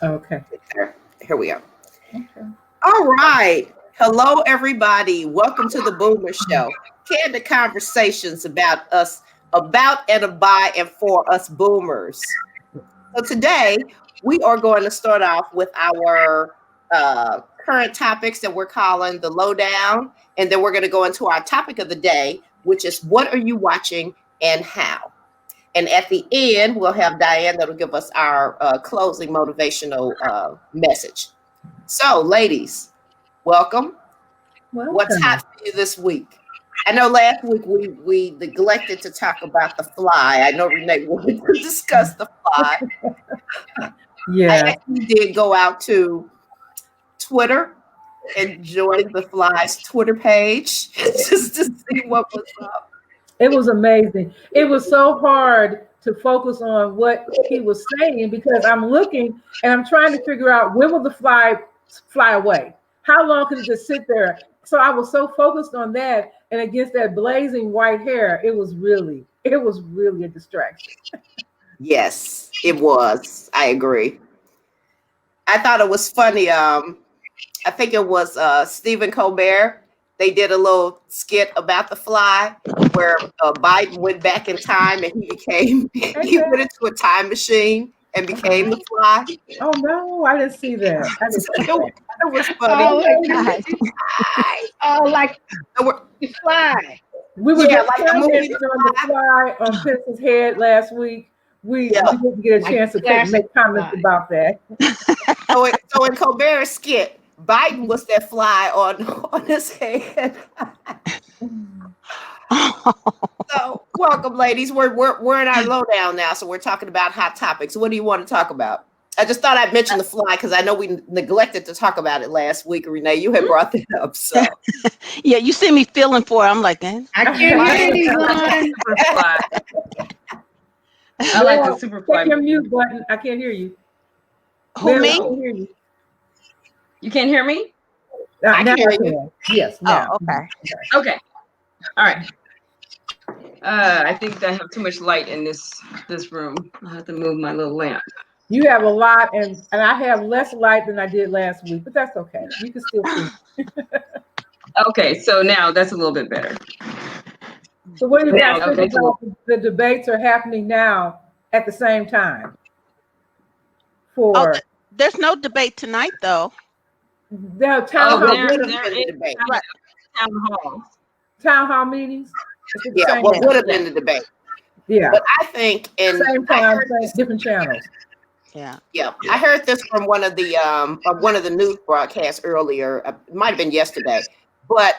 Okay. Here we go. Okay. All right. Hello, everybody. Welcome to the boomrz Show. Candid conversations about and by and for us boomers. So today we are going to start off with our current topics that we're calling the lowdown, and then we're going to go into our topic of the day, which is what are you watching and how. And at the end, we'll have Diane that'll give us our closing motivational message. So, ladies, welcome. What's Welcome. hot for you this week? I know last week we neglected to talk about the fly. I know Renee wanted to discuss the fly. I Yeah. actually did go out to Twitter and join the fly's Twitter page just to see what was up. It was amazing. It was so hard to focus on what he was saying because I'm looking and I'm trying to figure out when will the fly away? How long could it just sit there? So I was so focused on that, and against that blazing white hair, it was really a distraction. Yes, it was. I agree. I thought it was funny. I think it was Stephen Colbert. They did a little skit about the fly where Biden went back in time and he went into a time machine and became the fly. Oh no, I didn't see that. I didn't see that. It was funny. Oh my God. Oh, like the fly. We were Yeah, just like the movie commenting on the fly on Prince's head last week. We didn't get a chance to make comments about that. So in Colbert's skit, Biden was that fly on his head. So welcome, ladies. We're in our lowdown now, so we're talking about hot topics. What do you want to talk about? I just thought I'd mention the fly because I know we neglected to talk about it last week. Renee, you had brought that up. So yeah, you see me feeling for it. I'm like, eh? I can't hear anyone. I like the super fly. Take your mute button. I can't hear you. Who, me? I can't hear you. You can't hear me? I now can hear I you. can. Yes. Now. Oh, okay. Okay. All right. I think I have too much light in this room. I'll have to move my little lamp. You have a lot, and I have less light than I did last week, but that's okay. You can still see. Okay, so now that's a little bit better. So what do you guys Okay, think about the debates are happening now at the same time? There's no debate tonight, though. The town hall meetings. Yeah, what would have been the debate. Yeah, but I think same time, different channels. Yeah. I heard this from one of the news broadcasts earlier. It might have been yesterday. But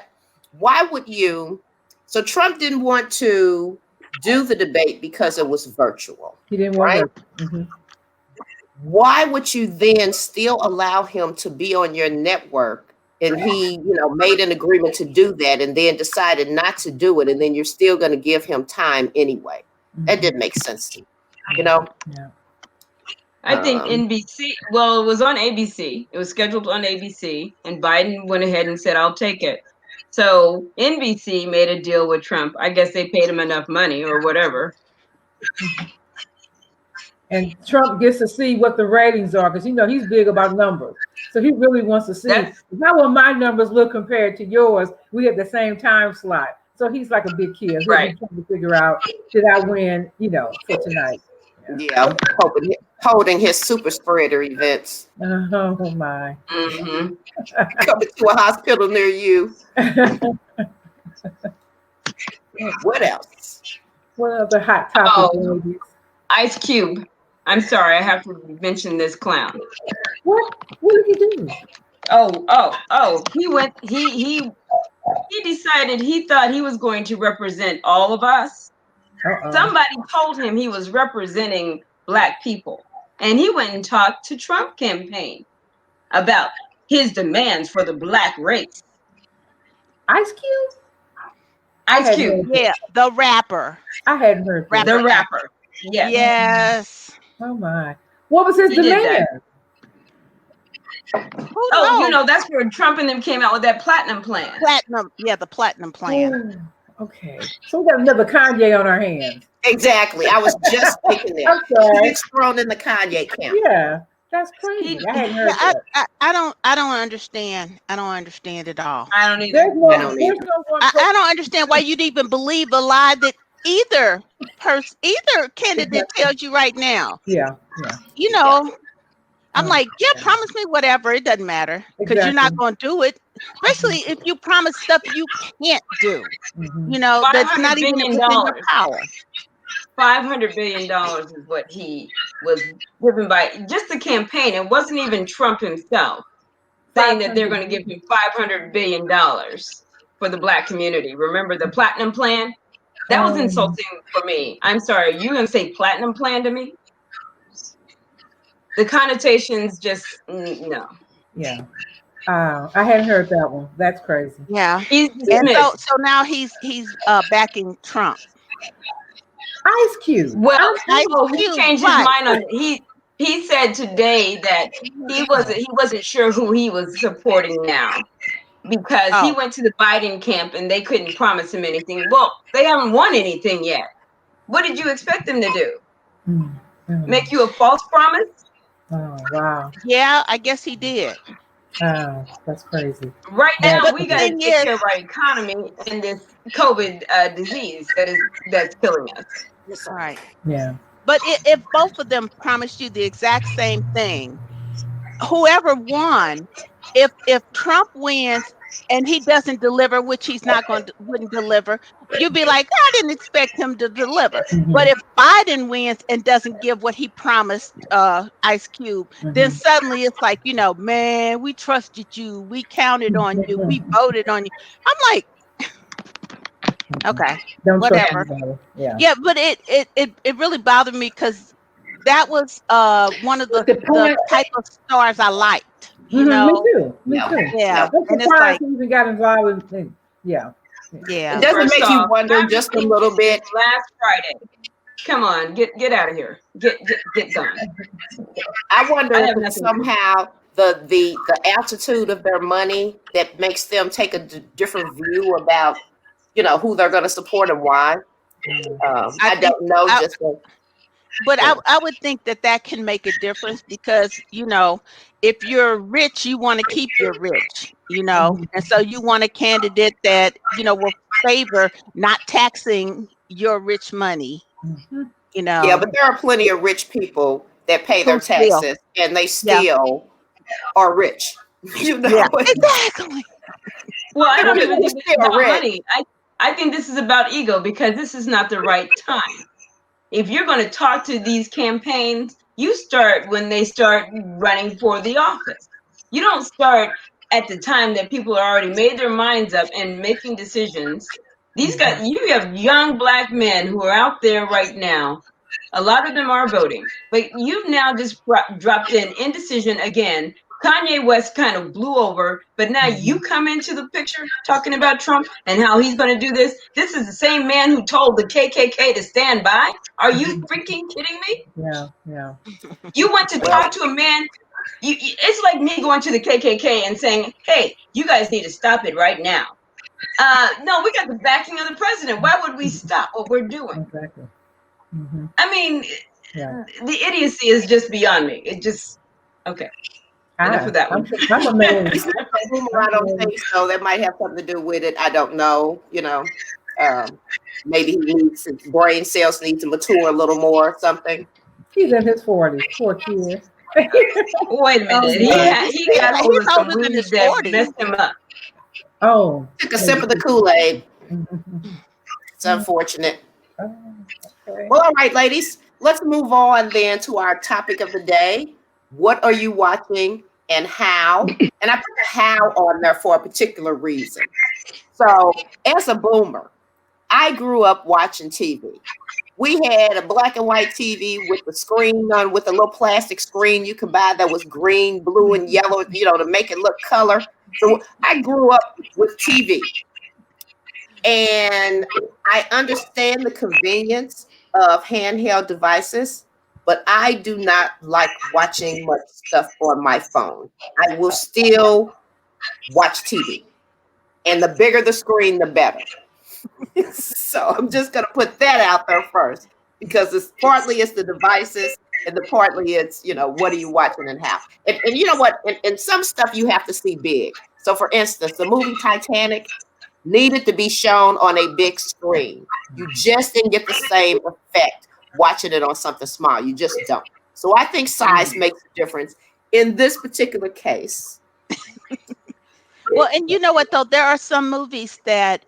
why would you? So Trump didn't want to do the debate because it was virtual. He didn't want right? Mm-hmm. Why would you then still allow him to be on your network? And he, made an agreement to do that, and then decided not to do it, and then you're still going to give him time anyway. Mm-hmm. That didn't make sense to me. Yeah. I think NBC. Well, it was on ABC. It was scheduled on ABC, and Biden went ahead and said, "I'll take it." So NBC made a deal with Trump. I guess they paid him enough money or whatever. And Trump gets to see what the ratings are because he's big about numbers. So he really wants to see how will my numbers look compared to yours. We have the same time slot. So he's like a big kid. He'll be trying to figure out, did I win, for tonight. Yeah, holding his super spreader events. Oh my. Mm-hmm. Coming to a hospital near you. What else? What other hot topics? Oh, Ice Cube. I'm sorry, I have to mention this clown. What did he do? Oh, he decided he thought he was going to represent all of us. Uh-oh. Somebody told him he was representing Black people. And he went and talked to Trump campaign about his demands for the Black race. Ice Cube? Ice Cube. Yeah, the rapper. I hadn't heard that. The rapper. Yes. Yes. Oh my. What was his demand? That's where Trump and them came out with that platinum plan. The platinum plan. Oh, okay. So we got another Kanye on our hands. Exactly. I was just thinking that. I'm sorry. He's thrown in the Kanye camp. Yeah. That's crazy. I hadn't Yeah, heard that. I don't understand. I don't understand at all. I don't There's even. no, I don't there's either. no one I don't understand why you'd even believe a lie that either candidate Exactly. tells you right now. Yeah. You know, I'm Oh, like, yeah, promise me whatever. It doesn't matter because you're not exactly. going to do it. Especially if you promise stuff you can't do. Mhm. You know, that's not $500 even billion. within your power. $500 billion is what he was given by just the campaign. It wasn't even Trump himself saying that they're going to give him $500 billion for the Black community. Remember the platinum plan? That was insulting for me. I'm sorry. You gonna say platinum plan to me? The connotations just no. Yeah. I hadn't heard that one. That's crazy. Yeah. He's And dismissed. so now he's backing Trump. Ice Cube. Well, Ice he Cube, changed his right. mind on he said today that he wasn't sure who he was supporting now because he Oh, went to the Biden camp and they couldn't promise him anything. Well, they haven't won anything yet. What did you expect them to do? Make you a false promise? Oh, wow. yeah, I guess he did. That's crazy. Right That's now, But we the got to thing take is, care of our economy and this COVID disease that's killing us. right. Yeah. But if both of them promised you the exact same thing, whoever won, if Trump wins and he doesn't deliver, which he's not going to wouldn't deliver, you'd be like, I didn't expect him to deliver. But if Biden wins and doesn't give what he promised, Ice Cube, then suddenly it's like, man, we trusted you, we counted on you, we voted on you. I'm like, okay, Don't trust whatever. anybody. Yeah. Yeah, but it really bothered me because that was one of the point. type of stars I liked, Me too. Me Yeah. too. Yeah, I'm and it's surprised like, he even got involved with it. Yeah. yeah, It doesn't First make you off, wonder I've just a been little bit. last Friday. Come on, get out of here. Get gone. I wonder I if have it's nothing. somehow the altitude of their money that makes them take a different view about who they're going to support and why. I think don't know. but I would think that can make a difference because if you're rich, you want to keep your rich, and so you want a candidate that will favor not taxing your rich money, Yeah, but there are plenty of rich people that pay their who still, taxes and they yeah, still are rich. yeah, exactly. Well, I don't They're even think this is still about rich. money. I think this is about ego because this is not the right time. If you're going to talk to these campaigns, you start when they start running for the office. You don't start at the time that people are already made their minds up and making decisions. You have young Black men who are out there right now. A lot of them are voting, but you've now just dropped in indecision again. Kanye West kind of blew over, but now you come into the picture talking about Trump and how he's going to do this. This is the same man who told the KKK to stand by. Are you freaking kidding me? Yeah. You went to talk to a man. It's like me going to the KKK and saying, "Hey, you guys need to stop it right now." No, we got the backing of the president. Why would we stop what we're doing? Exactly. I mean, Yeah. the idiocy is just beyond me. It just okay. Enough of that one. I'm amazed. I don't think so. That might have something to do with it. I don't know. Maybe his brain cells need to mature a little more or something. He's in his 40s. Poor kid. Wait a minute. He got hold of He's some older than weed his that 40s. messed him up. Oh. Took a sip of the Kool-Aid. It's unfortunate. Okay. Well, all right, ladies. Let's move on then to our topic of the day. What are you watching and how? And I put the how on there for a particular reason. So, as a boomer, I grew up watching TV. We had a black and white TV with the screen on, with a little plastic screen you could buy that was green, blue, and yellow, to make it look color. So I grew up with TV. And I understand the convenience of handheld devices, but I do not like watching much stuff on my phone. I will still watch TV. And the bigger the screen, the better. So I'm just going to put that out there first because it's the devices and the partly it's, what are you watching and how? And you know what? And some stuff you have to see big. So for instance, the movie Titanic needed to be shown on a big screen. You just didn't get the same effect watching it on something small. You just don't. So I think size makes a difference in this particular case. Well, and you know what though, there are some movies that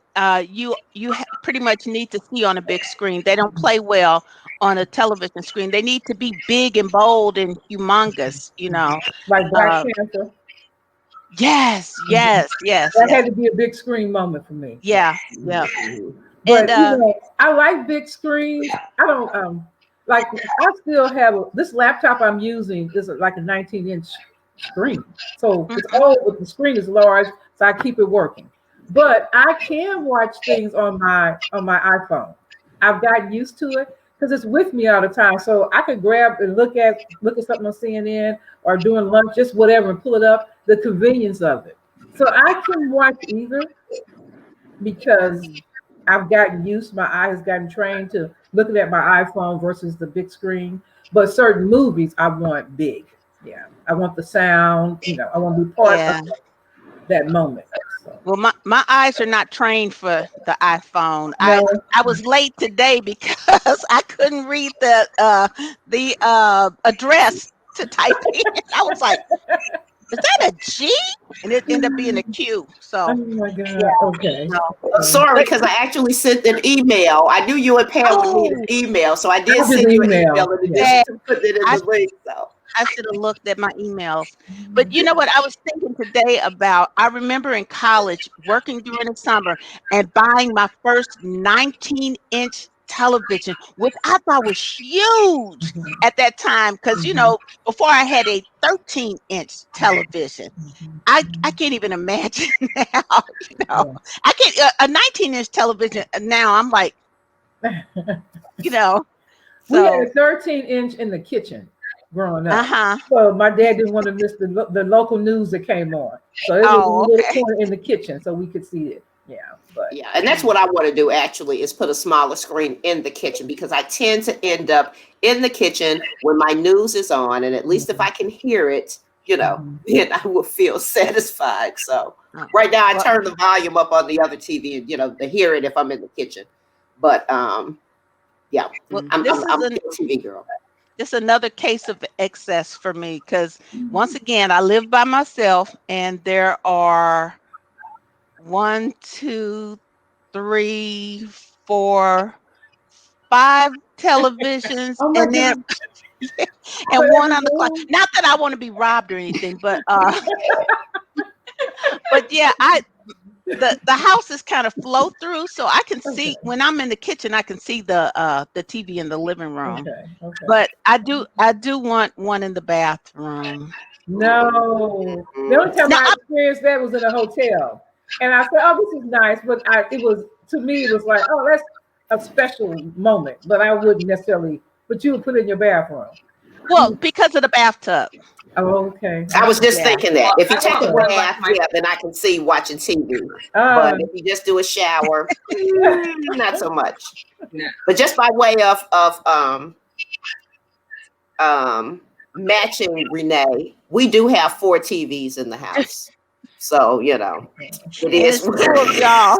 you pretty much need to see on a big screen. They don't play well on a television screen. They need to be big and bold and humongous, Like Black Panther. Yes. That had to be a big screen moment for me. Yeah. But I like big screens. I don't like. I still have this laptop I'm using is like a 19-inch screen, so it's old, but the screen is large, so I keep it working. But I can watch things on my iPhone. I've gotten used to it because it's with me all the time. So I could grab and look at something on CNN or doing lunch, just whatever, and pull it up. The convenience of it. So I can watch either because I've gotten used. My eye has gotten trained to looking at my iPhone versus the big screen. But certain movies I want big. Yeah, I want the sound. I want to be part of that moment. So. Well, my eyes are not trained for the iPhone. No. I was late today because I couldn't read the address to type in. I was like, is that a G? And it ended up being a Q. So, oh my God. Okay. Sorry, because I actually sent an email. I knew you and Pam would need an email, so I did send you an email in addition to putting it in the link. So I should have looked at my emails. But you know what? I was thinking today about, I remember in college working during the summer and buying my first 19-inch television, which I thought was huge at that time. Because, before I had a 13-inch television. I can't even imagine now, I can't, a 19-inch television now, I'm like, We had a 13-inch in the kitchen growing up. So my dad didn't want to miss the local news that came on. So it was a little corner in the kitchen so we could see it. Yeah, and that's what I want to do actually is put a smaller screen in the kitchen because I tend to end up in the kitchen when my news is on, and at least if I can hear it, then I will feel satisfied. So right now I turn the volume up on the other TV and to hear it if I'm in the kitchen. But I'm a TV girl. This is another case of excess for me because once again I live by myself and there are 1, 2, 3, 4, 5 televisions and then and one on the clock. Not that I want to be robbed or anything, but but yeah, the house is kind of flow through, so I can see when I'm in the kitchen, I can see the TV in the living room. Okay. But I do want one in the bathroom. No, the only time I experienced that was in a hotel, and I said, "Oh, this is nice," but it was like, "Oh, that's a special moment," but I wouldn't necessarily. But you would put it in your bathroom. Well, because of the bathtub. Oh, okay. I was just thinking that if you take a bath, then I can see watching TV. But if you just do a shower, not so much. Yeah. But just by way of matching Renee, we do have 4 TVs in the house. So it is y'all.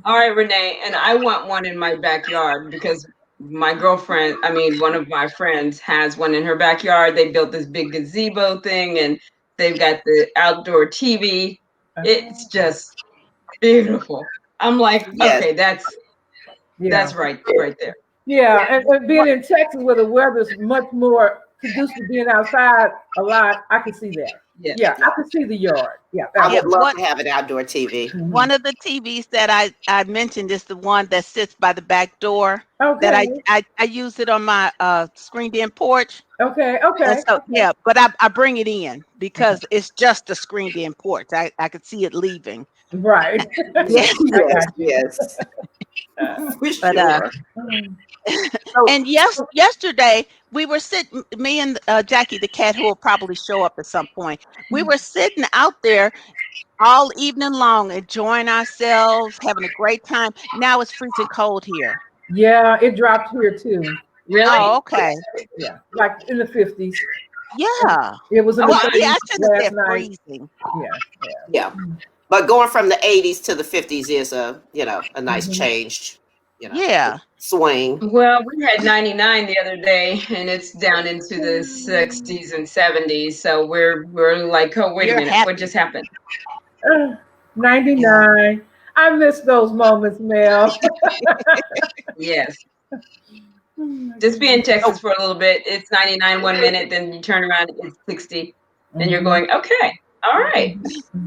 All right, Renee, and I want one in my backyard because my girlfriend, one of my friends has one in her backyard. They built this big gazebo thing and they've got the outdoor TV. It's just beautiful. I'm like, okay, that's right there. Yeah, and being in Texas where the weather's much more conducive to being outside a lot, I can see that. Yeah, I can see the yard. Yeah, I would love to have an outdoor TV. One of the TVs that I mentioned is the one that sits by the back door. Okay. That I use it on my screened in porch. Okay. So, yeah, but I bring it in because it's just a screened in porch. I could see it leaving. Right. Yes. But and yesterday we were sitting, me and Jackie the cat, who will probably show up at some point. We were sitting out there all evening long, enjoying ourselves, having a great time. Now it's freezing cold here. Yeah, it dropped here too. Really? Oh, okay. Yeah, like in the 50s. Yeah. It was in Oh, the yeah, I 30s should have last said night. freezing. Yeah, Yeah. But going from the 80s to the 50s is a, a nice change, Yeah. swing. Well, we had 99 the other day, and it's down into the 60s and 70s. So we're like, oh, wait a You're minute, happy. what just happened? 99. I miss those moments, Mel. Yes. Just be in Texas for a little bit. It's 99 1 minute, then you turn around, it's 60, and you're going, okay, all right.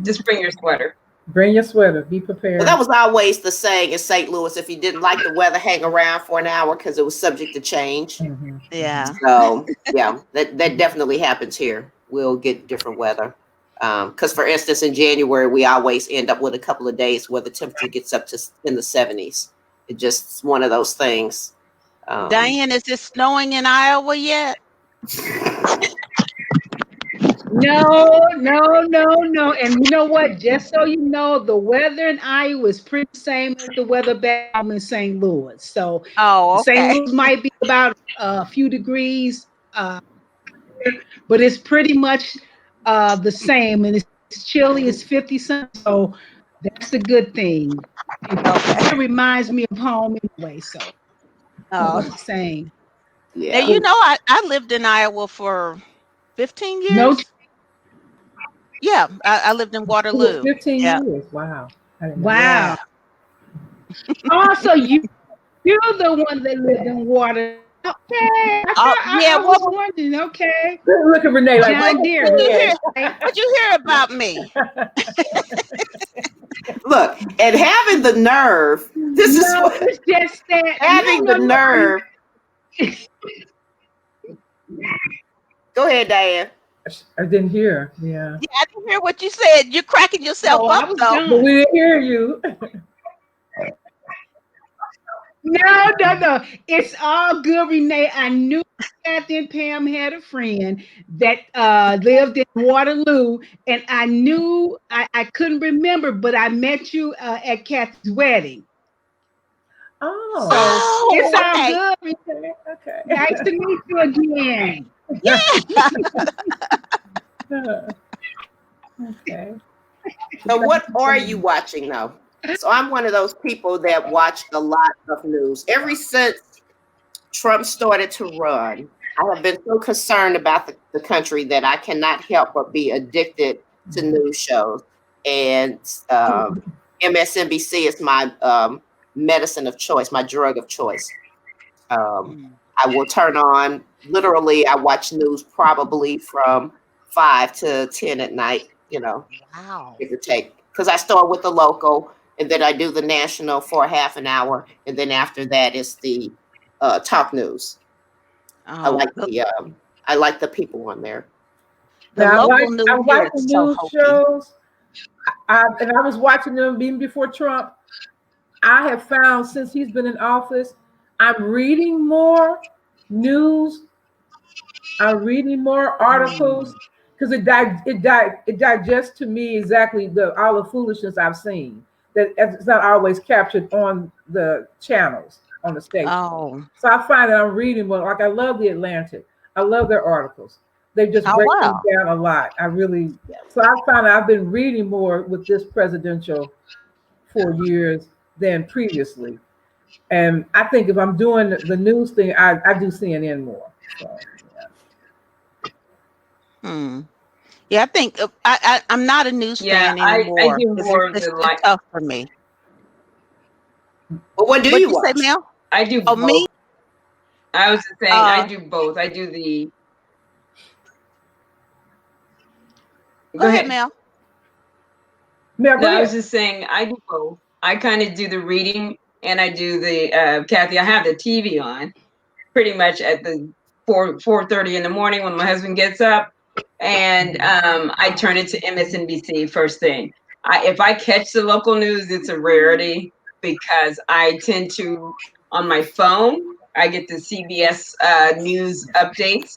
Just bring your sweater. Bring your sweater. Be prepared. Well, that was always the saying in St. Louis: if you didn't like the weather, hang around for an hour because it was subject to change. Yeah. So yeah, that definitely happens here. We'll get different weather. Because for instance, in January, we always end up with a couple of days where the temperature gets up to in the 70s. It's just one of those things. Diane, is it snowing in Iowa yet? No. And you know what? Just so you know, the weather in Iowa is pretty same as the weather back home in St. Louis. So St. Okay. Louis might be about a few degrees, but it's pretty much the same. And it's chilly. It's 50 something. So that's a good thing. It reminds me of home anyway. So it's the same. Now, I lived in Iowa for 15 years. No. Yeah, I lived in Waterloo. 15 years. Wow. Wow. Also, you're the one that lived in water. Okay. I was wondering. Okay. Look at Renee. Like, John Deere. What'd you hear about me? Look, and having the nerve. This is what it's just that having the nerve. Go ahead, Diane. I didn't hear. Yeah. Yeah, I didn't hear what you said. You're cracking yourself up, though. But we didn't hear you. No. It's all good, Renee. I knew Kathy and Pam had a friend that lived in Waterloo, and I knew I couldn't remember, but I met you at Kathy's wedding. Oh, so it's all good. Okay. Nice to meet you again. Okay. So what are you watching now? So I'm one of those people that watch a lot of news. Ever since Trump started to run, I have been so concerned about the country that I cannot help but be addicted to news shows. And MSNBC is my medicine of choice, my drug of choice. I will turn on, literally, I watch news probably from 5 to 10 at night, Wow. give or take. Because I start with the local, and then I do the national for half an hour, and then after that is the talk news. I like the people on there. I like the news shows, and I was watching them even before Trump. I have found since he's been in office, I'm reading more news. I'm reading more articles because it digests to me exactly all the foolishness I've seen. That it's not always captured on the channels on the station. Oh. So I find that I'm reading more. Like I love the Atlantic. I love their articles. They just break them down a lot. So I found I've been reading more with this presidential 4 years than previously. And I think if I'm doing the news thing, I do CNN more. So, yeah, I think I'm not a news fan anymore. I do more of the tough for me. Well, what do you watch? Say, Mel? I do both. Me? I was just saying I do both. I do the. Go ahead, Mel. No, I was just saying I do both. I kind of do the reading and I do the Kathy. I have the TV on pretty much at the 4:30 in the morning when my husband gets up, and I turn it to MSNBC first thing. If I catch the local news, it's a rarity because I tend to on my phone. I get the CBS news updates,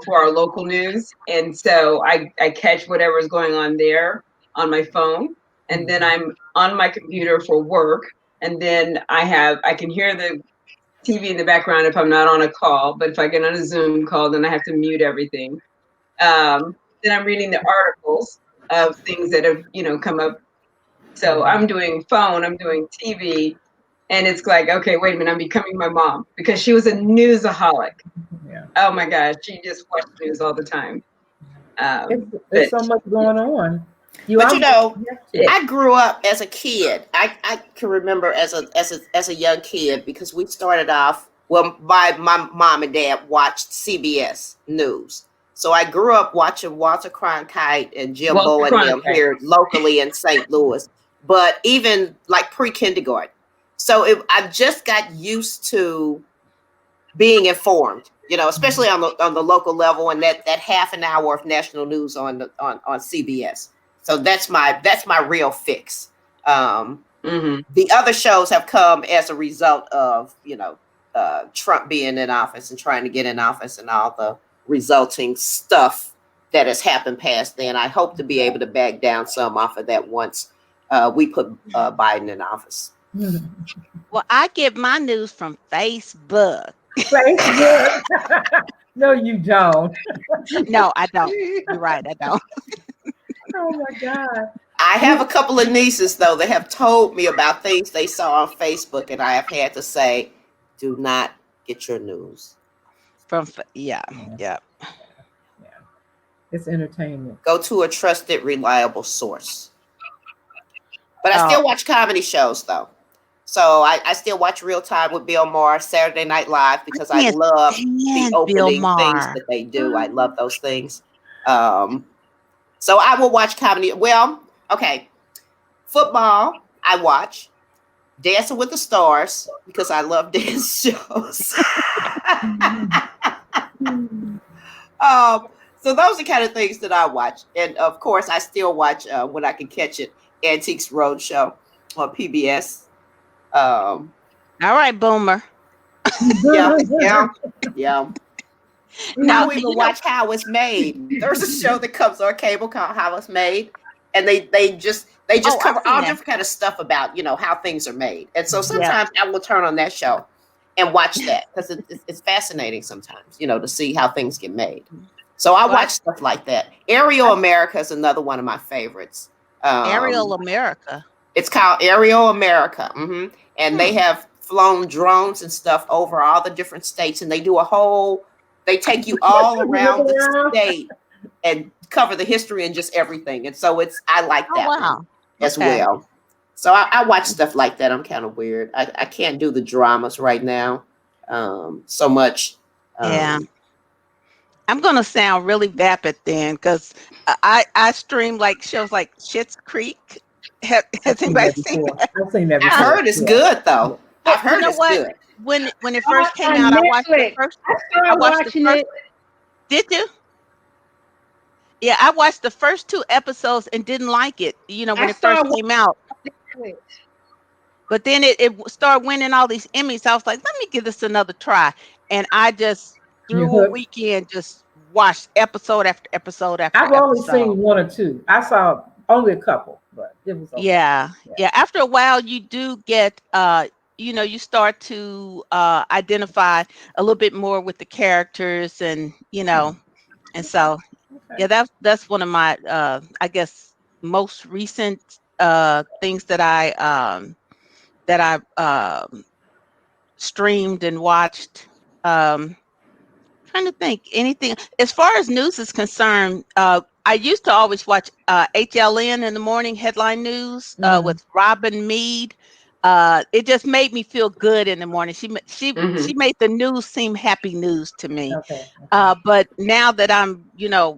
for our local news, and so I catch whatever's going on there on my phone, and then I'm on my computer for work, and then I can hear the TV in the background if I'm not on a call, but if I get on a Zoom call, then I have to mute everything. Then I'm reading the articles of things that have, come up. So I'm doing phone, I'm doing TV, and it's like, okay, wait a minute, I'm becoming my mom because she was a newsaholic. Yeah. Oh my gosh, she just watched news all the time. There's so much going on. I grew up as a kid. I can remember as a young kid because we started off. Well, my mom and dad watched CBS News, so I grew up watching Walter Cronkite and Jim Bow and them here locally in St. Louis. But even like pre-kindergarten, so I just got used to being informed. Especially on the local level, and that half an hour of national news on CBS. So that's my real fix. The other shows have come as a result of Trump being in office and trying to get in office and all the resulting stuff that has happened past then. I hope to be able to back down some off of that once we put Biden in office. Well, I get my news from Facebook. Facebook? No, you don't. No, I don't. You're right, I don't. Oh my God. I have a couple of nieces, though, that have told me about things they saw on Facebook, and I have had to say, do not get your news from, yeah. It's entertainment. Go to a trusted, reliable source. But I still watch comedy shows, though. So I still watch Real Time with Bill Maher, Saturday Night Live, because I love the opening things that they do. I love those things. So I will watch comedy. Well, okay. Football, I watch. Dancing with the Stars, because I love dance shows. So those are the kind of things that I watch. And of course, I still watch, when I can catch it, Antiques Roadshow on PBS. All right, Boomer. Yeah. Now we will watch How It's Made. There's a show that comes on cable called How It's Made, and they just cover all different kind of stuff about how things are made. And so sometimes I will turn on that show and watch that because it's fascinating sometimes, to see how things get made. So I watch stuff like that. Aerial America is another one of my favorites. Aerial America. It's called Aerial America. Mm-hmm. And they have flown drones and stuff over all the different states, and they take you all around the state and cover the history and just everything. And so I like that one as well. So I watch stuff like that. I'm kind of weird. I can't do the dramas right now so much. I'm going to sound really vapid then because I stream like shows like Schitt's Creek. Has anybody seen that? I've seen that. I heard it's good though. I've heard it's good. When it first came out, I watched the first. I watched the first. Did you? Yeah, I watched the first 2 episodes and didn't like it. When it first came out. But then it started winning all these Emmys. I was like, let me give this another try. And I just through a weekend just watched episode after episode after episode. I've only seen 1 or 2. I saw only a couple, but it was okay. Yeah. After a while, you do get you start to identify a little bit more with the characters, and and so that's one of my I guess most recent things that I streamed and watched. Trying to think anything as far as news is concerned. I used to always watch HLN in the morning, headline news with Robin Meade. It just made me feel good in the morning. She made the news seem happy news to me. But now that I'm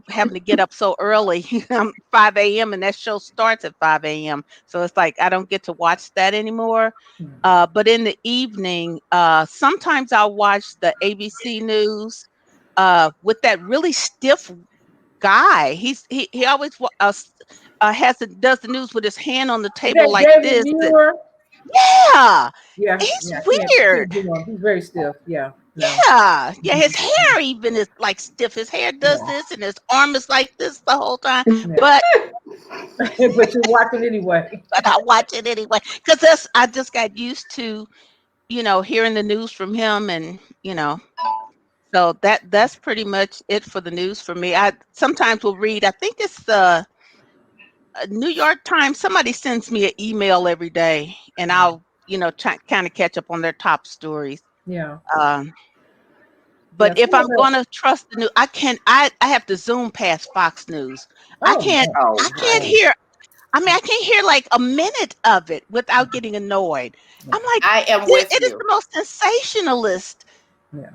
having to get up so early, I'm 5 a.m. and that show starts at 5 a.m. So it's like I don't get to watch that anymore. But in the evening, sometimes I'll watch the ABC News with that really stiff guy. He always does the news with his hand on the table like this. Yeah, he's weird. He's very stiff. Yeah. His hair even is like stiff. His hair does this, and his arm is like this the whole time. But but you watch it anyway. But I watch it anyway because I just got used to hearing the news from him, and so that's pretty much it for the news for me. I sometimes will read. I think it's the New York Times. Somebody sends me an email every day, and I'll kind of catch up on their top stories. Yeah. But Yeah, if I'm going to trust the news, I have to zoom past Fox News. I can't hear. I mean, I can't hear like a minute of it without getting annoyed. I'm like, I am with it is you. the most sensationalist Yeah.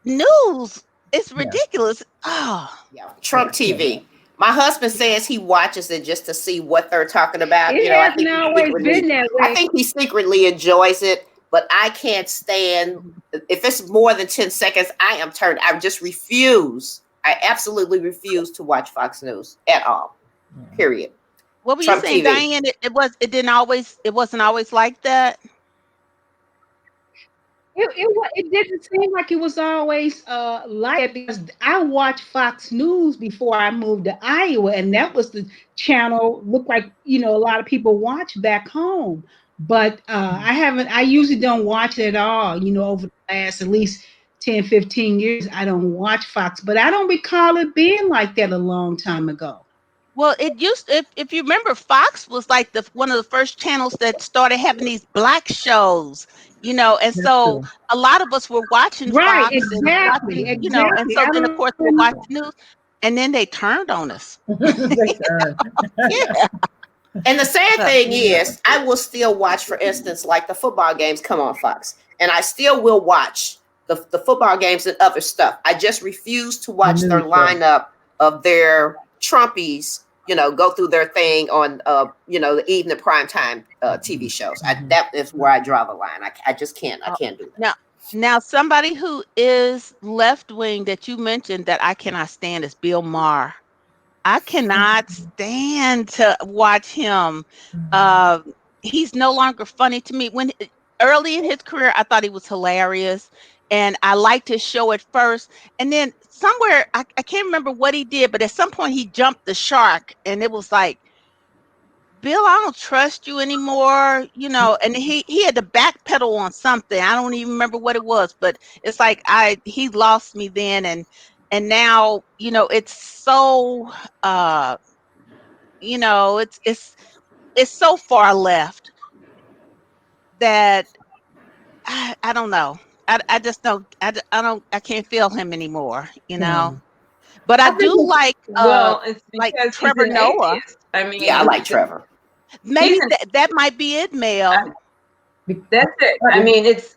news. It's ridiculous. Oh, Yeah, Trump TV. My husband says he watches it just to see what they're talking about. It I hasn't think always been that way. I think he secretly enjoys it, but I can't stand if it's more than 10 seconds, I am turned. I just refuse. I absolutely refuse to watch Fox News at all. Period. What were Trump you saying, TV. Diane? It wasn't always like that. It didn't seem like it was always like that, because I watched Fox News before I moved to Iowa, and that was the channel looked like a lot of people watch back home. But I usually don't watch it at all. Over the last at least 10, 15 years, I don't watch Fox, but I don't recall it being like that a long time ago. Well, it used if you remember, Fox was like one of the first channels that started having these black shows, and so a lot of us were watching Right, Fox and exactly, watching, and exactly. so I then of don't course we'll watch the news, and then they turned on us. They turned. Yeah. And the sad thing is, I will still watch, for instance, like the football games come on Fox, and I still will watch the football games and other stuff. I just refuse to watch their lineup of their Trumpies, go through their thing on, the evening primetime TV shows. That is where I draw the line. I just can't. I can't do that. Now, somebody who is left wing that you mentioned that I cannot stand is Bill Maher. I cannot stand to watch him. He's no longer funny to me. When early in his career, I thought he was hilarious, and I liked his show at first. And then somewhere, I can't remember what he did, but at some point he jumped the shark, and it was like, Bill, I don't trust you anymore, and he had to backpedal on something. I don't even remember what it was, but it's like he lost me then, and now, it's so it's so far left that I don't know. I just don't I can't feel him anymore, But I do like it's because he's Trevor an Noah. atheist. I mean, Yeah, I like Trevor. Maybe that might be it, Mel. That's it. I mean, it's.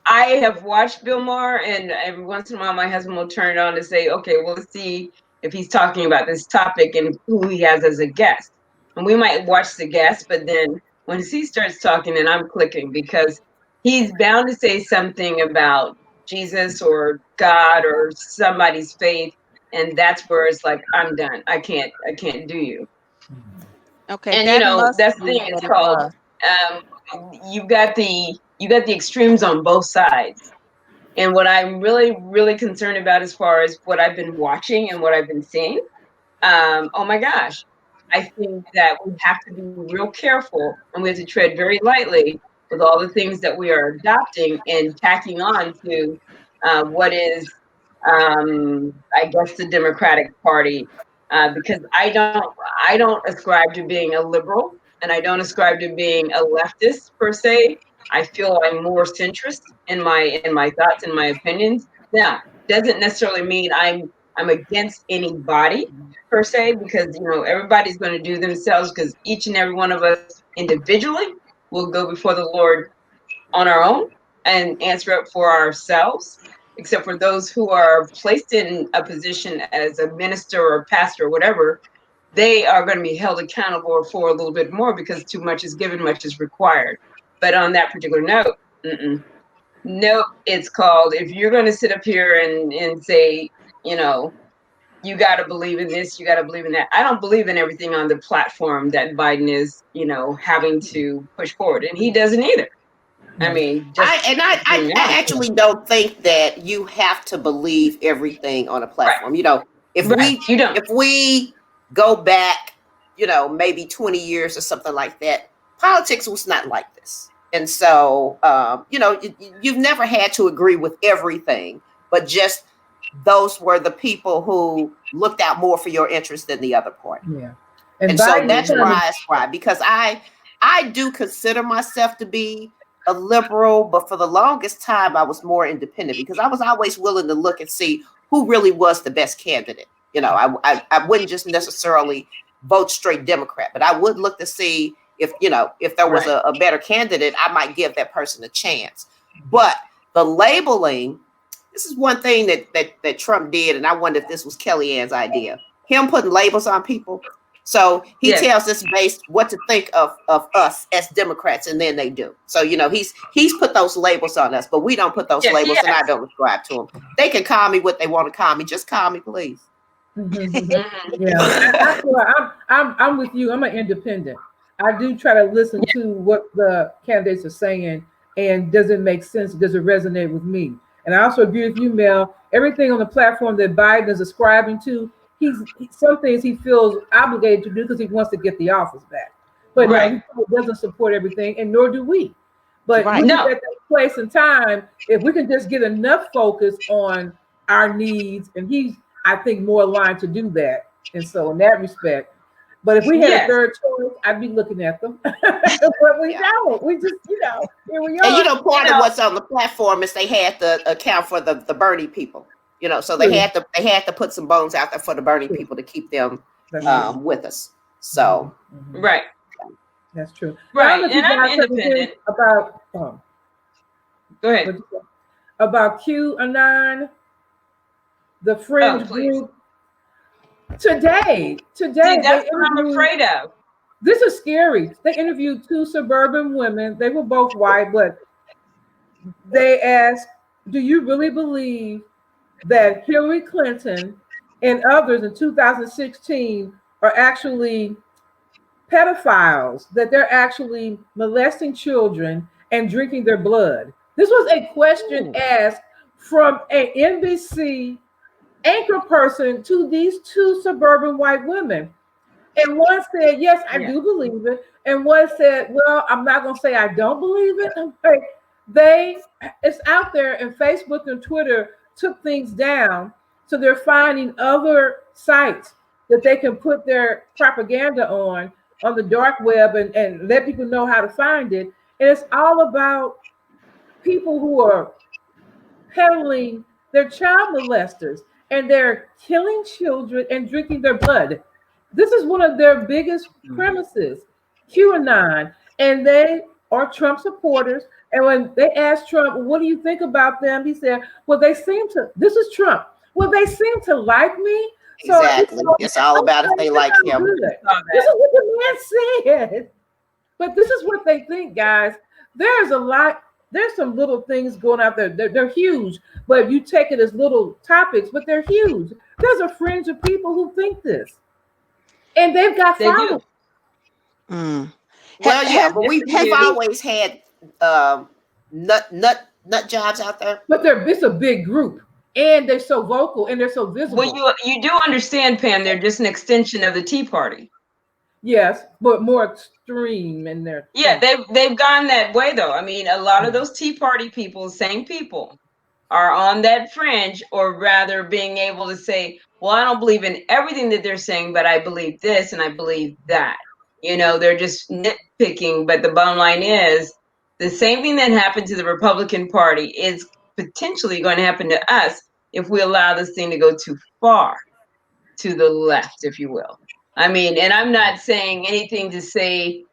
I have watched Bill Maher, and every once in a while, my husband will turn it on and say, "Okay, well, let's see if he's talking about this topic and who he has as a guest." And we might watch the guest, but then when he starts talking, then I'm clicking, because he's bound to say something about Jesus or God or somebody's faith, and that's where it's like, I'm done. I can't do you. Okay, And that's the thing. It's called. You got the extremes on both sides. And what I'm really, really concerned about, as far as what I've been watching and what I've been seeing, oh my gosh, I think that we have to be real careful, and we have to tread very lightly with all the things that we are adopting and tacking on to what is, I guess, the Democratic Party, because I don't ascribe to being a liberal, and I don't ascribe to being a leftist per se. I feel I'm more centrist in my thoughts and my opinions. Now, doesn't necessarily mean I'm against anybody per se, because everybody's going to do themselves, because each and every one of us individually will go before the Lord on our own and answer up for ourselves, except for those who are placed in a position as a minister or pastor or whatever. They are going to be held accountable for a little bit more, because too much is given, much is required. But on that particular note, nope, it's called, if you're going to sit up here and say, you got to believe in this, you got to believe in that. I don't believe in everything on the platform that Biden is, having to push forward, and he doesn't either. I mean, I actually don't think that you have to believe everything on a platform. Right. If we go back, maybe 20 years or something like that, politics was not like this. And so, you've never had to agree with everything, but just those were the people who looked out more for your interest than the other party. Yeah. And so that's why, because I do consider myself to be a liberal, but for the longest time I was more independent because I was always willing to look and see who really was the best candidate. I wouldn't just necessarily vote straight Democrat, but I would look to see if there was a better candidate, I might give that person a chance. But the labeling, this is one thing that Trump did, and I wonder if this was Kellyanne's idea. Him putting labels on people. So he tells us based what to think of us as Democrats, and then they do. So he's put those labels on us, but we don't put those labels, and I don't subscribe to them. They can call me what they want to call me. Just call me, please. Yeah, I'm with you. I'm an independent. I do try to listen to what the candidates are saying, and does it make sense? Does it resonate with me? And I also agree with you, Mel. Everything on the platform that Biden is ascribing to, some things he feels obligated to do because he wants to get the office back. But he doesn't support everything, and nor do we. But at that place and time, if we can just get enough focus on our needs, and he's, I think, more aligned to do that. And so in that respect, but if we had a third choice, I'd be looking at them. But we don't. We just, here we are. And part of what's on the platform is they had to account for the Bernie people. So they had to put some bones out there for the Bernie people to keep them with us. So that's true. Right, and I'm independent. About go ahead. About QAnon, the fringe group. Today, see, that's what I'm afraid of. This is scary. They interviewed 2 suburban women. They were both white, but they asked, "Do you really believe that Hillary Clinton and others in 2016 are actually pedophiles, that they're actually molesting children and drinking their blood?" This was a question asked from an NBC anchor person to these 2 suburban white women. And one said, yes, I do believe it. And one said, well, I'm not going to say I don't believe it. It's out there, and Facebook and Twitter took things down. So they're finding other sites that they can put their propaganda on the dark web and let people know how to find it. And it's all about people who are peddling, they're child molesters, and they're killing children and drinking their blood. This is one of their biggest premises, QAnon, and they are Trump supporters. And when they asked Trump, what do you think about them? He said, well, this is Trump. Well, they seem to like me. Exactly. It's all about if they like him. This is what the man said. But this is what they think, guys. There's some little things going out there. They're huge, but you take it as little topics, but they're huge. There's a fringe of people who think this, and they've got followers. Well, but we've always had nut jobs out there. But it's a big group, and they're so vocal and they're so visible. Well, you do understand, Pam, they're just an extension of the Tea Party. Yes, but more extreme in their they've gone that way though. I mean, a lot of those Tea Party people, same people, are on that fringe, or rather being able to say, well, I don't believe in everything that they're saying, but I believe this and I believe that. They're just nitpicking, but the bottom line is the same thing that happened to the Republican Party is potentially going to happen to us if we allow this thing to go too far to the left, if you will. I mean, and I'm not saying anything to say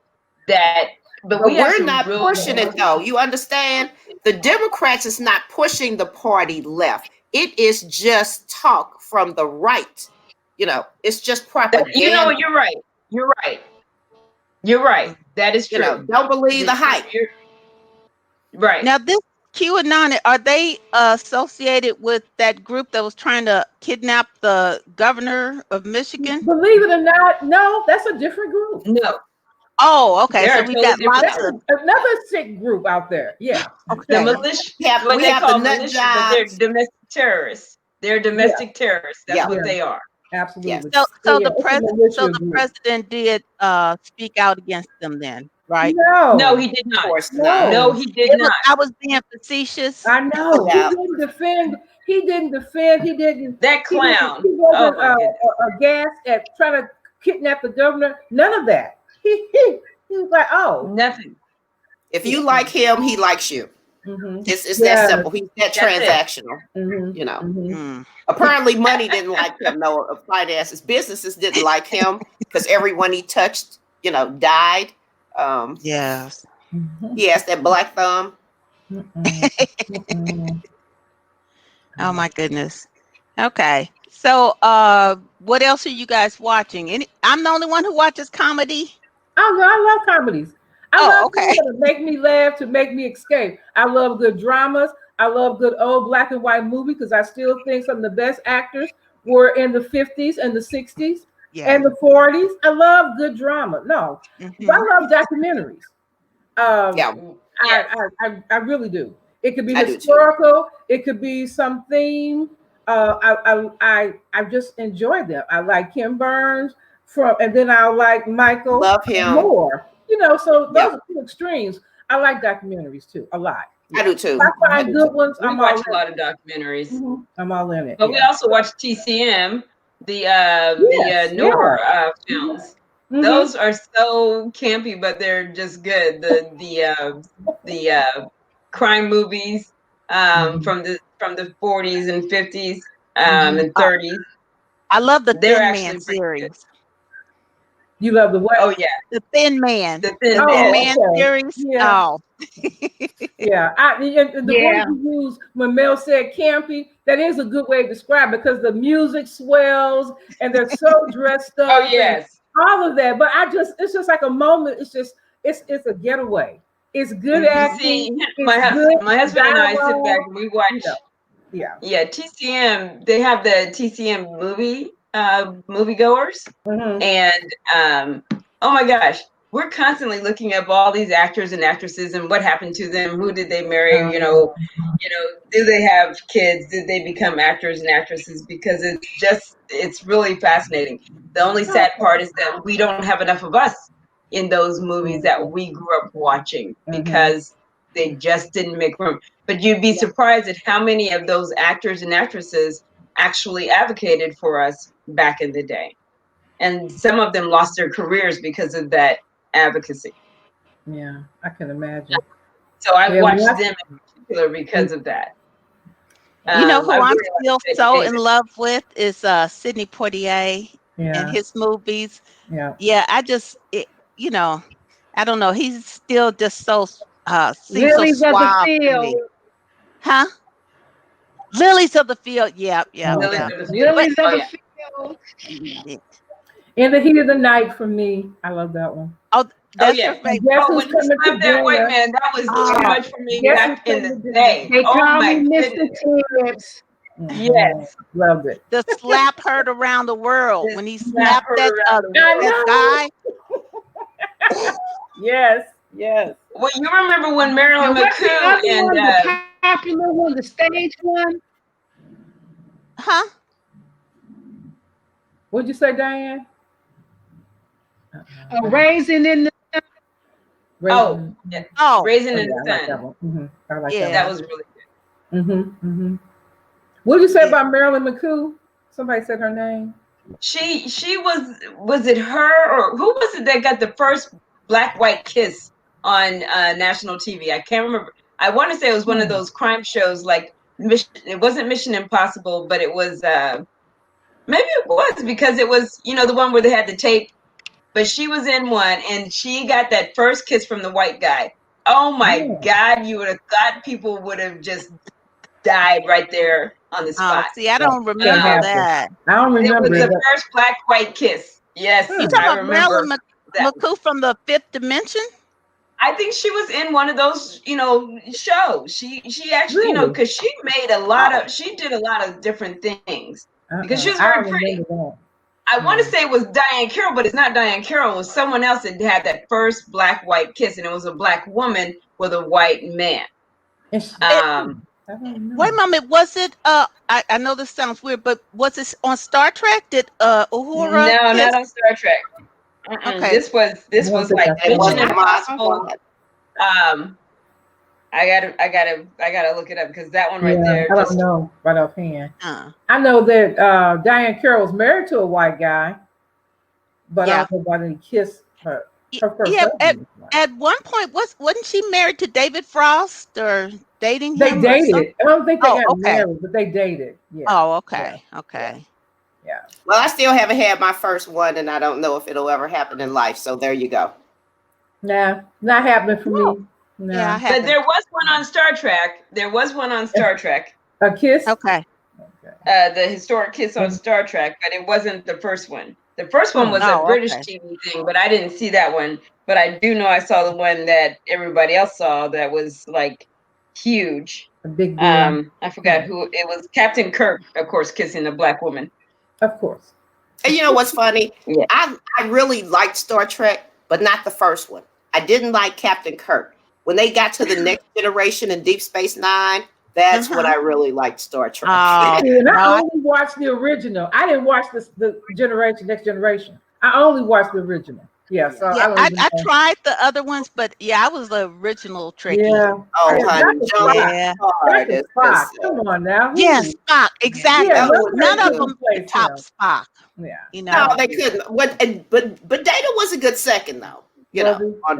that, but we're not pushing it though. You understand? The Democrats is not pushing the party left. It is just talk from the right. It's just propaganda. You're right. You're right. That is true. Don't believe the hype. Right. Now, this QAnon, are they associated with that group that was trying to kidnap the governor of Michigan? Believe it or not, no, that's a different group. No. Oh, okay. So we got lots of another sick group out there. Yeah. Okay. The militia. We have the nut jobs. They're domestic terrorists. They're domestic terrorists. That's what they are. Absolutely. So the president did speak out against them then. right? No, he did Of not. course not. No, he did not. I was being facetious. I know. Yeah. He didn't defend. He didn't. That clown. He wasn't Oh my goodness. aghast at trying to kidnap the governor. None of that. He was like, oh, Nothing. If you like him, he likes you. mm-hmm. It's Yeah. that simple. He's that That's it. transactional. Mm-hmm. You know. Mm-hmm. Apparently, money didn't like him. No, finances, businesses didn't like him because everyone he touched, died. Yes. He has that black thumb. Oh my goodness. Okay. So what else are you guys watching? I'm the only one who watches comedy. I love comedies. I love okay. things that make me laugh, to make me escape. I love good dramas. I love good old black and white movie because I still think some of the best actors were in the 50s and the 60s and the 40s. I love good drama. No, but I love documentaries. I really do. It could be historical. It could be something. I just enjoy them. I like Kim Burns and then I like Michael. Love him more. So those are two extremes. I like documentaries too, a lot. I do too. I find good ones. We watch a lot of documentaries. Mm-hmm. I'm all in it. But we also watch TCM, the newer films. Mm-hmm. Those are so campy, but they're just good. The crime movies from the 40s and 50s and 30s. I love the Thin Man series. Good. You love the what? Oh yeah, the Thin Man. The Thin Man series. Yeah. Oh. Yeah. And the word you use when Mel said campy, that is a good way to describe it because the music swells and they're so dressed up. Oh yes. All of that. But it's just like a moment. It's a getaway. It's good acting. My husband and I sit back and we watch. Yeah. TCM. They have the TCM moviegoers, and oh my gosh, we're constantly looking up all these actors and actresses and what happened to them. Who did they marry? Do they have kids? Did they become actors and actresses? Because it's really fascinating. The only sad part is that we don't have enough of us in those movies that we grew up watching because they just didn't make room. But you'd be surprised at how many of those actors and actresses actually advocated for us back in the day. And some of them lost their careers because of that advocacy. Yeah, I can imagine. So I watched them in particular because of that. You know who I'm still so in love with is Sidney Poitier and his movies. Yeah, I don't know. He's still just so Lilies so of suave the to me. Field. Huh? Lilies of the Field. Yeah. Lilies of the Field. In the Heat of the Night for me. I love that one. Oh, that's your favorite. When he slapped that white man, that was too much for me back in the day. They call me Mr. Tibbs. Yes. Loved it. The slap heard around the world when he slapped that guy. Yes. Well, you remember when Marilyn McCoo and the popular one, the stage one? Huh? What'd you say, Diane? Raisin in the Sun. Raisin in the Sun. I like that. That was really good. What did you say about Marilyn McCoo? Somebody said her name. She was it her or who was it that got the first black-white kiss on national TV? I can't remember. I want to say it was one of those crime shows like it wasn't Mission Impossible, but it was maybe it was because it was the one where they had the tape. But she was in one and she got that first kiss from the white guy. Oh my God, you would have thought people would have just died right there on the spot. See, I don't remember that. I don't remember. It was the first black-white kiss. Yes, you talking about Marilyn McCoo from the Fifth Dimension? I think she was in one of those, shows. She actually, because she did a lot of different things. Because she was very pretty. I want to say it was Diane Carroll, but it's not Diane Carroll. It was someone else that had that first black-white kiss, and it was a black woman with a white man. Wait a moment, was it? I know this sounds weird, but was it on Star Trek? Did Uhura? No, not on Star Trek. Okay. This was like It Mission wasn't my Impossible. I gotta look it up because that one right there. I don't know right offhand. Uh, I know that Diane Carroll was married to a white guy, but I Yeah. don't know about any kiss her. Her first yeah. husband. At one point, wasn't she married to David Frost or dating They him or something? dated. I don't think they Oh, got okay. married, but they dated. Yeah. Oh, okay. Okay. Yeah. Well, I still haven't had my first one, and I don't know if it'll ever happen in life. So there you go. Nah, not happening for me. Nah. Yeah, I But haven't. there was one on Star Trek. There was one on Star Trek. A kiss. Okay. The historic kiss on Star Trek, but it wasn't the first one. The first one was a Oh, British okay. TV thing, but I didn't see that one. But I do know I saw the one that everybody else saw that was like huge. A big deal. I forgot who it was. Captain Kirk, of course, kissing a black woman. Of course. And you know what's funny? Yeah. I really liked Star Trek, but not the first one. I didn't like Captain Kirk. When they got to the Next Generation and Deep Space Nine, that's when I really liked Star Trek. And I only watched the original. I didn't watch the Next Generation. I only watched the original. Yeah, so I tried the other ones, but yeah, I was the original Trekkie. Yeah. Oh, honey, Yeah. That's Spock. Come on now. Yes, Spock. Exactly. Yeah, None of them could top Spock. Yeah. You know. No, they couldn't. But Data was a good second though. You know, on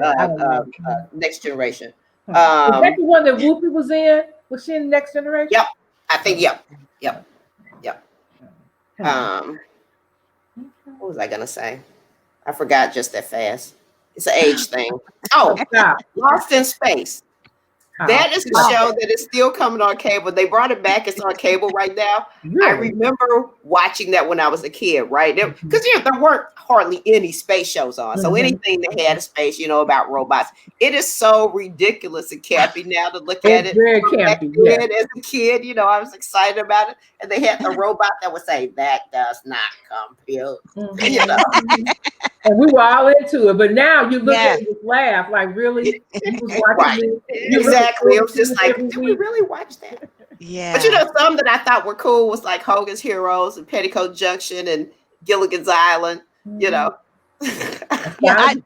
Next Generation. Is that the one that Whoopi was in? Was she in Next Generation? Yep. I think yep. What was I gonna say? I forgot just that fast. It's an age thing. Oh, Lost in Space. That is a show that is still coming on cable. They brought it back. It's on cable right now. Really? I remember watching that when I was a kid, right? Because there weren't hardly any space shows on. So anything that had a space, about robots. It is so ridiculous and campy now to look at it. Very campy. As a kid, I was excited about it. And they had a robot that would say, "That does not compute." And we were all into it, but now you look at it and laugh, like, really? You was watching it? Exactly. It was just like, did we really watch that? Yeah. But some that I thought were cool was like Hogan's Heroes and Petticoat Junction and Gilligan's Island, Yeah, I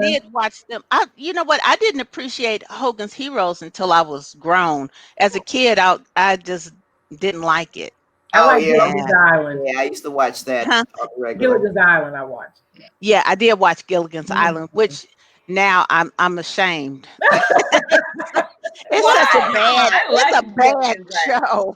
did watch them. You know what? I didn't appreciate Hogan's Heroes until I was grown. As a kid, I just didn't like it. I like Gilligan's Island. Yeah, I used to watch that. Gilligan's Island, I watched. Yeah, I did watch Gilligan's Island, which now I'm ashamed. It's such a bad show.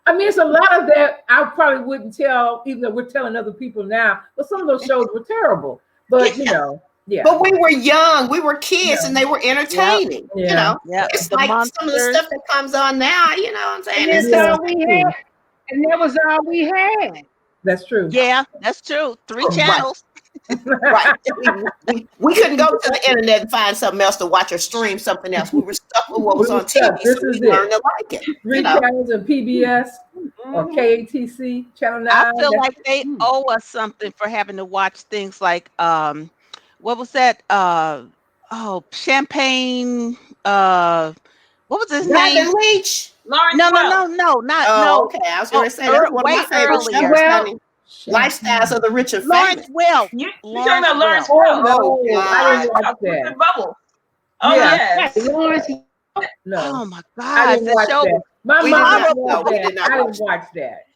I mean, it's a lot of that I probably wouldn't tell, even though we're telling other people now. But some of those shows were terrible. But But we were young, we were kids, and they were entertaining. It's like some of the stuff that comes on now. You know what I'm saying? And that's all we had. And that was all we had. That's true. Yeah, that's true. 3 channels. Right. We couldn't go to the internet and find something else to watch or stream something else. We were stuck with what was on TV. This is we learned to like it. 3 channels and PBS or KATC, Channel 9. I feel like they owe us something for having to watch things like what was that? Champagne. What was his name? Leach. Lawrence No. Okay, I was going to say that's one of my favorite shows. Lifestyles of the Rich and Lawrence Famous. Welk. You're talking about Lawrence Welk. Welk. I didn't watch that. Bubble. Oh yes. Lawrence. No. Oh my I God! didn't The watch show. that. My We mom did not- loved we that. did not I watch didn't watch that.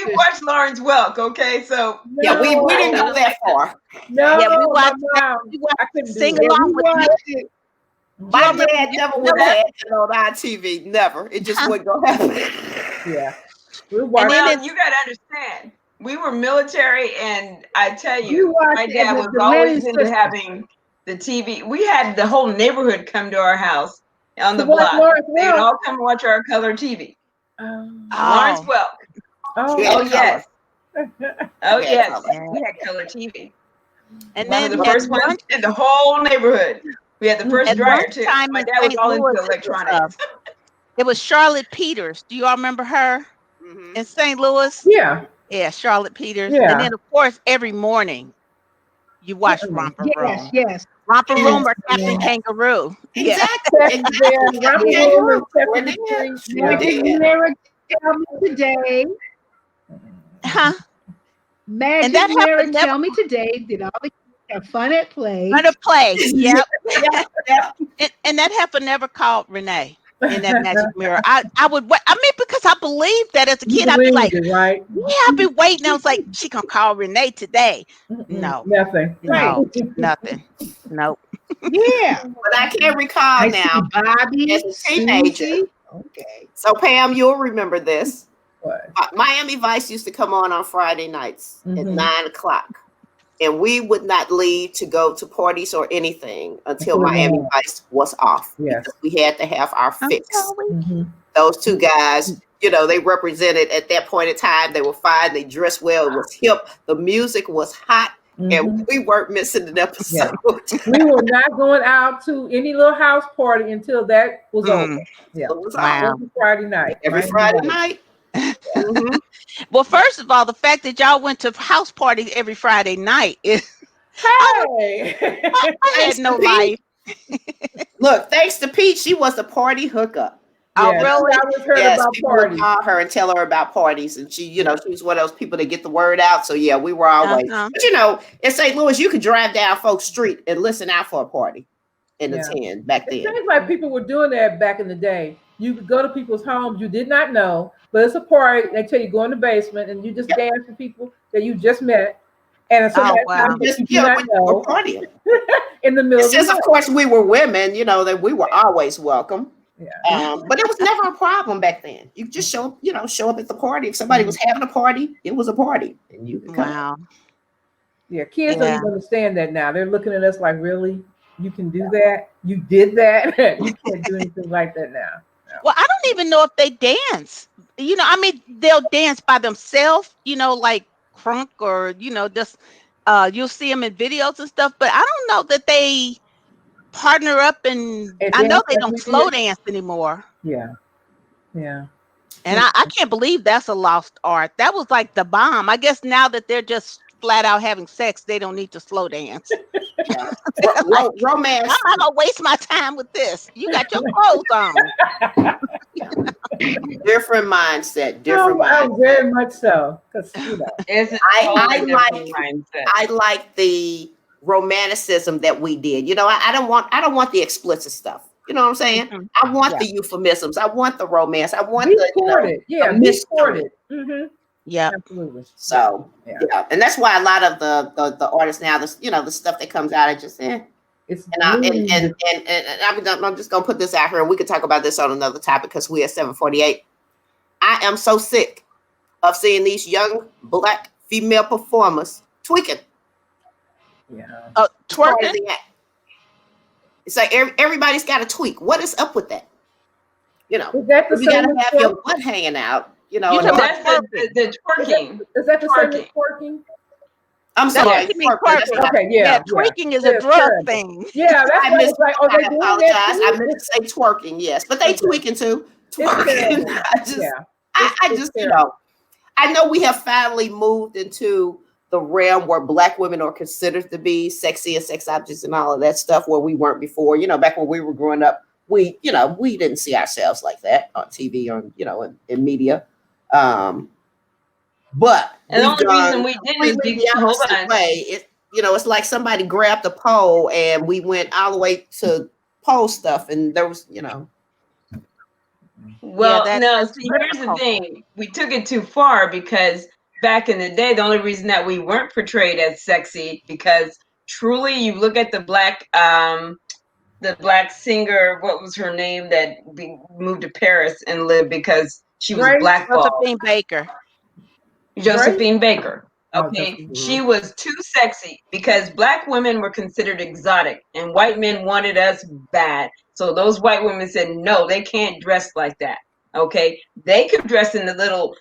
We watched Lawrence Welk. Okay, so Yeah, we didn't go that far. No, Yeah, we watched. I couldn't Sing do it. along with it. My dad never would have had it on our TV. Never. It just wouldn't go happen. Yeah. We and watched then you got to understand, we were military, and I tell you, watched my it dad with was the always Lennon into sisters. having the TV. We had the whole neighborhood come to our house on the To watch block. Lawrence They would Welk? all come watch our color TV. Oh. Lawrence Welk. Oh, Yeah. Oh yes. Oh yes. color. We had color TV. And One then of the first ones in the whole neighborhood. We had the first at dryer one too. time My in dad was St. all Louis, into electronics. it was Charlotte Peters. Do you all remember her in St. Louis? yeah. Yeah, Charlotte Peters. Yeah. And then of course every morning you watch Romper Room. Yes. Romper Room or Captain Kangaroo. Yeah. Exactly. Never tell me today. Huh? Magic that Mirror, happened never tell me today, did all the kids have fun at play? on a play. Yep. Yeah. And that heifer never called Renee in that magic mirror. I would wait. I mean, because I believed that as a You kid, I'd be believed like, it, right? yeah, I'd be waiting. I was like, she gonna call Renee today. No, Nothing. no, nothing. Nope. Yeah. But I can't recall I now see Bobby, as a teenager. Susie. Okay. So Pam, you'll remember this. What? Miami Vice used to come on Friday nights at 9:00, and we would not leave to go to parties or anything until Miami Vice was off. Yes. Because we had to have our fix. Those two guys, they represented at that point in time. They were fine. They dressed well. It was hip. The music was hot. And we weren't missing an episode. Yeah. We were not going out to any little house party until that was over. Yeah. It was Every Friday night. Every Friday night. Well, first of all, the fact that y'all went to house parties every Friday night is Hey! I had no life. Look, thanks to Pete, she was a party hookup. Oh, really? I was heard about people parties. would call her and tell her about parties, and she, she was one of those people that get the word out. So yeah, we were always. But in St. Louis, you could drive down Folks Street and listen out for a party in the 10 back then. It seems like people were doing that back in the day. You could go to people's homes you did not know, but it's a party. They tell you go in the basement and you just dance with people that you just met. And somebody you do not know partying in the middle. Since of course we were women, that we were always welcome. Yeah. But it was never a problem back then. You just show up at the party. If somebody was having a party, it was a party, and you could come. Wow. Yeah, kids don't even understand that now. They're looking at us like, really? You can do that? You did that? You can't do anything like that now. No. Well, I don't even know if they dance. I mean, they'll dance by themselves, like crunk or, just you'll see them in videos and stuff, but I don't know that they partner up and I know they don't slow dance anymore. Yeah. Yeah. And I can't believe that's a lost art. That was like the bomb. I guess now that they're just flat out having sex, they don't need to slow dance. Romance. I'm not gonna waste my time with this. You got your clothes on. Different mindset. Very much so. Because I like the romanticism that we did. I don't want the explicit stuff. You know what I'm saying? I want the euphemisms. I want the romance. I want the courted. Yeah, absolutely. So and that's why a lot of the artists now, the stuff that comes out, it's I'm just gonna put this out here, and we could talk about this on another topic because we at 7:48. I am so sick of seeing these young Black female performers tweaking. Yeah. Twerking. It's like everybody's got to tweak. What is up with that? Is that the you got to have your butt hanging out. That's the twerking. Is that the same as twerking? I'm sorry. Okay, twerking is a drug thing. Yeah, that's I like, I apologize. I meant to say twerking, yes, but they tweaking too. Twerking. I just I know we have finally moved into the realm where Black women are considered to be sexy and sex objects and all of that stuff where we weren't before. Back when we were growing up, we didn't see ourselves like that on TV or in media. But and the only reason we didn't is because it's like somebody grabbed a pole and we went all the way to pole stuff, and there was Well, here's the thing: we took it too far because back in the day, the only reason that we weren't portrayed as sexy because truly, you look at the black singer, what was her name that moved to Paris and lived because she was blackballed? Josephine Baker. Okay, she was too sexy because Black women were considered exotic and white men wanted us bad. So those white women said, no, they can't dress like that. Okay, they could dress in the little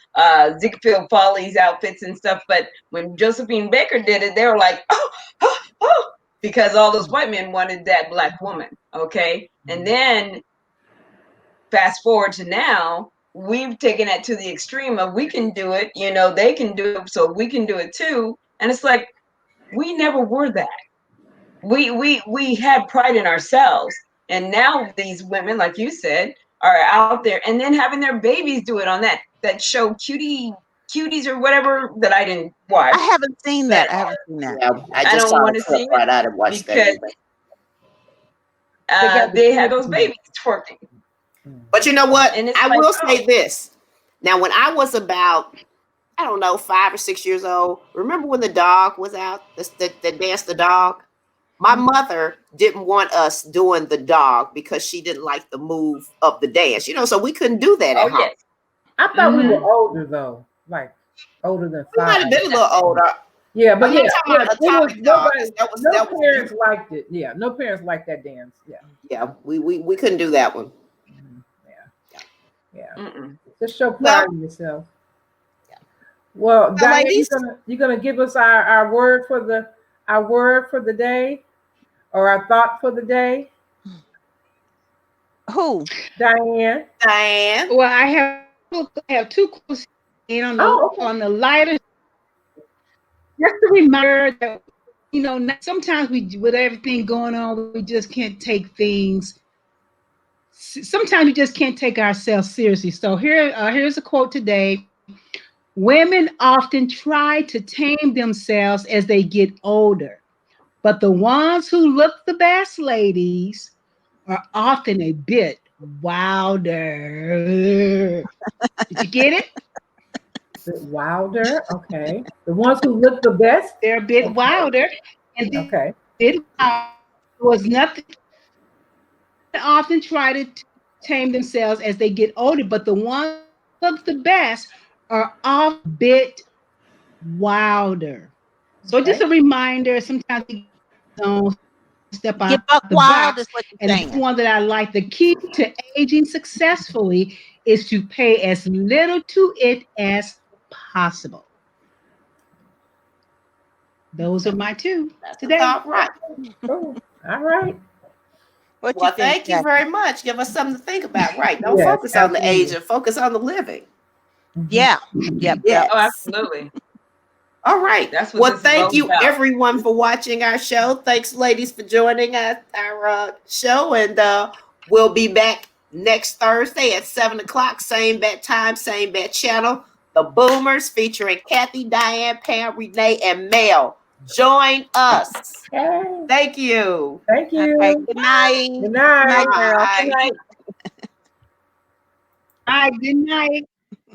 Ziegfeld Follies outfits and stuff, but when Josephine Baker did it, they were like, oh, because all those white men wanted that Black woman. Okay, and then fast forward to now, we've taken it to the extreme of we can do it, they can do it, so we can do it too. And it's like we never were that. We had pride in ourselves, and now these women, like you said, are out there and then having their babies do it on that show Cutie Cuties or whatever that I didn't watch. I haven't seen that. I haven't seen that. Yeah, I I just don't saw want the to clip see right. it I didn't watch that because either. they had those babies twerking. But you know what? And it's I like, will oh. say this. Now, when I was about, I don't know, 5 or 6 years old, remember when the dog was out, the dance the dog? My mother didn't want us doing the dog because she didn't like the move of the dance, so we couldn't do that at Oh home. yes. I thought we were older though, like older than We might 5. have been a little older. Yeah, but I'm yeah, not talking about Atomic Dog. no parents liked it. Yeah, no parents liked that dance. Yeah. Yeah, we couldn't do that one. Yeah. Mm-mm. Just show pride in yourself. Well, Well, Diane, ladies, you're gonna give us our word for the day, or our thought for the day. Who? Diane. Diane. Well, I have two quotes on the lighter. Just a reminder that sometimes with everything going on, we just can't take things. Sometimes we just can't take ourselves seriously. So here's a quote today. Women often try to tame themselves as they get older, but the ones who look the best, ladies, are often a bit wilder. Did you get it? Wilder. Okay. The ones who look the best. They're a bit wilder. And Okay. it was nothing. Often try to tame themselves as they get older, but the ones who look the best are a bit wilder. So just a reminder, sometimes we don't step out the wild box. is what you're And saying. the one that I like, the key to aging successfully is to pay as little to it as possible. Those are my two today. All right. Cool. All right. What Well, you think, thank you Jackie? very much. Give us something to think about. Right. Don't Yes, focus on the age absolutely. and focus on the living. Yeah. Yep. Yes. Oh, absolutely. All right. That's what Well, this is thank all you about. everyone for watching our show. Thanks, ladies, for joining our show. And we'll be back next Thursday at 7 o'clock. Same bat time, same bat channel. The Boomers featuring Kathy, Diane, Pam, Renee, and Mel. Join us. Okay. Thank you. Thank you. Okay. Good night. Good night. Good night, girl. Bye. Good night. All right, good night.